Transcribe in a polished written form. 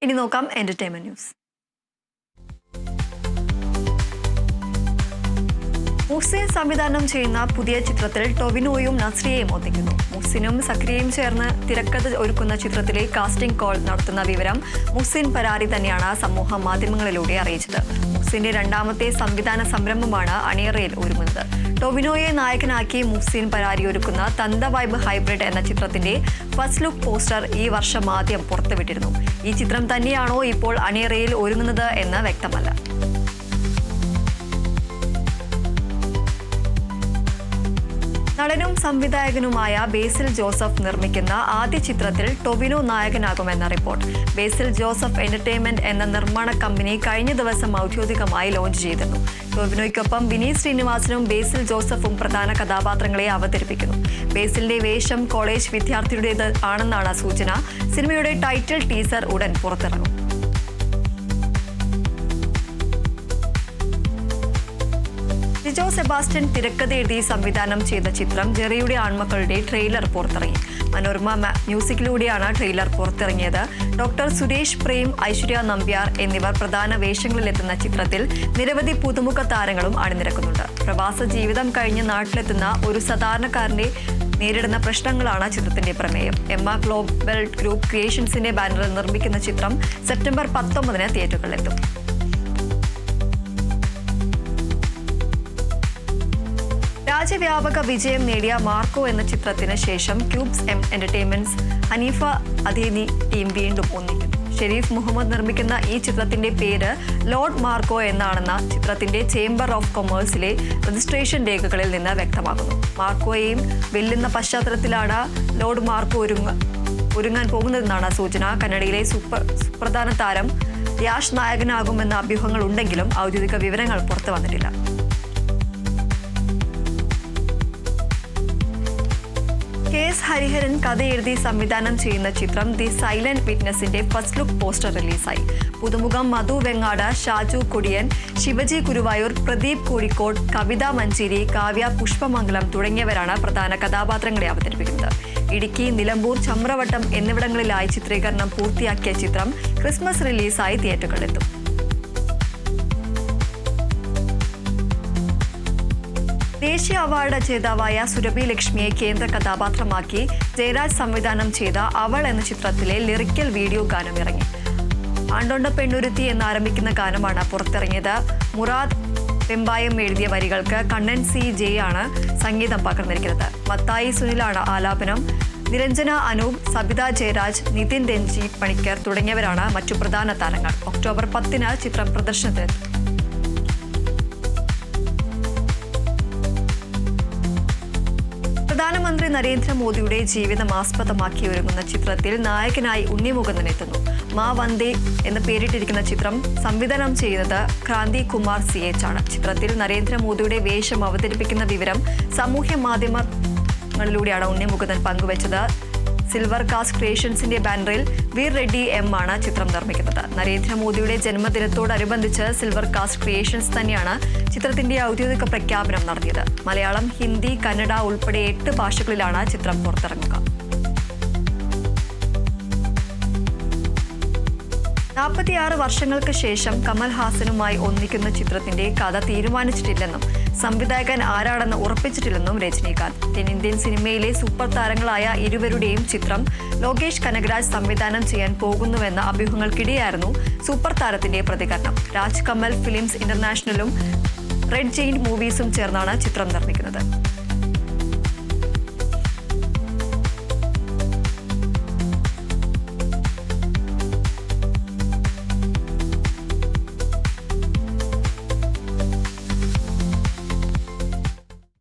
ഇനി നോക്കാം entertainment news. Muhsin സംവിധാനം ചെയ്യുന്ന പുതിയ ചിത്രത്തിൽ ടൊവിനോയും നസ്രിയയും ഒന്നിക്കുന്നു. മുഹ്സിനും സക്രിയയും ചേർന്ന് തിരക്കഥ ഒരുക്കുന്ന ചിത്രത്തിലെ കാസ്റ്റിംഗ് കോൾ നടത്തുന്ന വിവരം മുഹ്സിൻ പരാരി തന്നെയാണ് സമൂഹ മാധ്യമങ്ങളിലൂടെ അറിയിച്ചത്. മുഹ്സിന്റെ രണ്ടാമത്തെ സംവിധാന സംരംഭമാണ് അണിയറയിൽ ഒരുങ്ങുന്നത്. ടൊവിനോയെ നായകനാക്കി മുഹ്സിൻ പരാരി ഒരുക്കുന്ന തന്ത വൈബ് ഹൈബ്രിഡ് എന്ന ചിത്രത്തിന്റെ ഫസ്റ്റ് ലുക്ക് പോസ്റ്റർ ഈ വർഷം ആദ്യം പുറത്തുവിട്ടിരുന്നു. ഈ ചിത്രം തന്നെയാണോ ഇപ്പോൾ അണിയറയിൽ ഒരുങ്ങുന്നത് എന്ന് വ്യക്തമല്ല. നടനും സംവിധായകനുമായ ബേസിൽ ജോസഫ് നിർമ്മിക്കുന്ന ആദ്യ ചിത്രത്തിൽ ടൊവിനോ നായകനാകുമെന്ന റിപ്പോർട്ട്. ബേസിൽ ജോസഫ് എന്റർടൈൻമെന്റ് എന്ന നിർമ്മാണ കമ്പനി കഴിഞ്ഞ ദിവസം ഔദ്യോഗികമായി ലോഞ്ച് ചെയ്തിരുന്നു. ടൊവിനോയ്ക്കൊപ്പം വിനീത് ശ്രീനിവാസനും ബേസിൽ ജോസഫും പ്രധാന കഥാപാത്രങ്ങളെ അവതരിപ്പിക്കുന്നു. ബേസിലിന്റെ വേഷം കോളേജ് വിദ്യാർത്ഥിയുടേത് ആണെന്നാണ് സൂചന. സിനിമയുടെ ടൈറ്റിൽ ടീസർ ഉടൻ പുറത്തിറങ്ങും. ജിജോ സെബാസ്റ്റ്യൻ തിരക്കഥ എഴുതി സംവിധാനം ചെയ്ത ചിത്രം ജെറിയുടെ ആൺമക്കളുടെ ട്രെയിലർ പുറത്തിറങ്ങി. മനോരമ മ്യൂസിക്കിലൂടെയാണ് ട്രെയിലർ പുറത്തിറങ്ങിയത്. ഡോക്ടർ സുരേഷ് പ്രേം, ഐശ്വര്യ നമ്പ്യാർ എന്നിവർ പ്രധാന വേഷങ്ങളിലെത്തുന്ന ചിത്രത്തിൽ നിരവധി പുതുമുഖ താരങ്ങളും അണിനിരക്കുന്നുണ്ട്. പ്രവാസ ജീവിതം കഴിഞ്ഞ് നാട്ടിലെത്തുന്ന ഒരു സാധാരണക്കാരന്റെ നേരിടുന്ന പ്രശ്നങ്ങളാണ് ചിത്രത്തിന്റെ പ്രമേയം. എമ്മ ഗ്ലോബൽ ഗ്രൂപ്പ് ക്രിയേഷൻസിന്റെ ബാനറിൽ നിർമ്മിക്കുന്ന ചിത്രം സെപ്റ്റംബർ 19 തിയേറ്ററുകളിലെത്തും. രാജ്യവ്യാപക വിജയം നേടിയ മാർക്കോ എന്ന ചിത്രത്തിന് ശേഷം Cubes Entertainments Haneef Adeni team വീണ്ടും ഒന്നിക്കുന്നു. ഷെരീഫ് മുഹമ്മദ് നിർമ്മിക്കുന്ന ഈ ചിത്രത്തിന്റെ പേര് ലോർഡ് മാർക്കോ എന്നാണെന്ന ചിത്രത്തിന്റെ ചേംബർ ഓഫ് കൊമേഴ്സിലെ രജിസ്ട്രേഷൻ രേഖകളിൽ നിന്ന് വ്യക്തമാകുന്നു. മാർക്കോയെയും വെല്ലുന്ന പശ്ചാത്തലത്തിലാണ് ലോർഡ് മാർക്കോ ഒരുങ്ങാൻ പോകുന്നതെന്നാണ് സൂചന. കന്നഡയിലെ സുപ്രധാന താരം യാഷ് നായകനാകുമെന്ന അഭ്യൂഹങ്ങൾ ഉണ്ടെങ്കിലും ഔദ്യോഗിക വിവരങ്ങൾ പുറത്തു വന്നിട്ടില്ല. KS ഹരിഹരൻ കഥ എഴുതി സംവിധാനം ചെയ്യുന്ന ചിത്രം ദി സൈലന്റ് വിറ്റ്നസിന്റെ ഫസ്റ്റ് ലുക്ക് പോസ്റ്റർ റിലീസായി. പുതുമുഖം മധു വെങ്ങാട്, ഷാജു കൊടിയൻ, ശിവജി ഗുരുവായൂർ, പ്രദീപ് കോഴിക്കോട്, കവിത മഞ്ചേരി, കാവ്യ പുഷ്പമംഗലം തുടങ്ങിയവരാണ് പ്രധാന കഥാപാത്രങ്ങളെ അവതരിപ്പിക്കുന്നത്. ഇടുക്കി, നിലമ്പൂർ, ചമ്രവട്ടം എന്നിവിടങ്ങളിലായി ചിത്രീകരണം പൂർത്തിയാക്കിയ ചിത്രം ക്രിസ്മസ് റിലീസായി തിയേറ്ററുകളിലെത്തും. ദേശീയ അവാർഡ് ജേതാവായ സുരഭി ലക്ഷ്മിയെ കേന്ദ്ര കഥാപാത്രമാക്കി ജയരാജ് സംവിധാനം ചെയ്ത അവൾ എന്ന ചിത്രത്തിലെ ലിറിക്കൽ വീഡിയോ ഗാനം ഇറങ്ങി. ആണ്ടോണ്ട പെണ്ണുരുത്തി എന്നാരംഭിക്കുന്ന ഗാനമാണ് പുറത്തിറങ്ങിയത്. മുറാദ് വെമ്പായം എഴുതിയ വരികൾക്ക് കണ്ണൻ സി ജെ ആണ് സംഗീതം പകർന്നിരിക്കുന്നത്. മത്തായി സുനിലാണ് ആലാപനം. നിരഞ്ജന അനൂപ്, സബിത ജയരാജ്, നിതിൻ രഞ്ജി പണിക്കർ തുടങ്ങിയവരാണ് മറ്റു പ്രധാന താരങ്ങൾ. ഒക്ടോബർ 10 ചിത്രം പ്രദർശനത്തിലെത്തും. പ്രധാനമന്ത്രി നരേന്ദ്രമോദിയുടെ ജീവിതം ആസ്പദമാക്കി ഒരുങ്ങുന്ന ചിത്രത്തിൽ നായകനായി ഉണ്ണിമുകുന്ദൻ എത്തുന്നു. മാ വന്ദേ എന്ന് പേരിട്ടിരിക്കുന്ന ചിത്രം സംവിധാനം ചെയ്യുന്നത് ക്രാന്തി കുമാർ CH ആണ്. ചിത്രത്തിൽ നരേന്ദ്രമോദിയുടെ വേഷം അവതരിപ്പിക്കുന്ന വിവരം സാമൂഹ്യ മാധ്യമങ്ങളിലൂടെയാണ് ഉണ്ണിമുകുന്ദൻ പങ്കുവച്ചത്. സിൽവർ കാസ്റ്റ് ക്രിയേഷൻസിന്റെ ബാനറിൽ വീർ റെഡ്ഡി M ആണ് ചിത്രം നിർമ്മിക്കുന്നത്. നരേന്ദ്രമോദിയുടെ ജന്മദിനത്തോടനുബന്ധിച്ച് സിൽവർ കാസ്റ്റ് ക്രിയേഷൻസ് തന്നെയാണ് ചിത്രത്തിന്റെ ഔദ്യോഗിക പ്രഖ്യാപനം നടത്തിയത്. മലയാളം, ഹിന്ദി, കന്നഡ ഉൾപ്പെടെ 8 ഭാഷകളിലാണ് ചിത്രം പുറത്തിറങ്ങുക. 46 വർഷങ്ങൾക്ക് ശേഷം കമൽഹാസനുമായി ഒന്നിക്കുന്ന ചിത്രത്തിന്റെ കഥ തീരുമാനിച്ചിട്ടില്ലെന്നും സംവിധായകൻ ആരാണെന്ന് ഉറപ്പിച്ചിട്ടില്ലെന്നും രജനീകാന്ത്. തെന്നിന്ത്യൻ സിനിമയിലെ സൂപ്പർ താരങ്ങളായ ഇരുവരുടെയും ചിത്രം ലോകേഷ് കനകരാജ് സംവിധാനം ചെയ്യാൻ പോകുന്നുവെന്ന അഭ്യൂഹങ്ങൾക്കിടെയായിരുന്നു സൂപ്പർ താരത്തിന്റെ പ്രതികരണം. രാജ് കമൽ ഫിലിംസ് ഇന്റർനാഷണലും റെഡ് ജെയിന്റ് മൂവീസും ചേർന്നാണ് ചിത്രം നിർമ്മിക്കുന്നത്.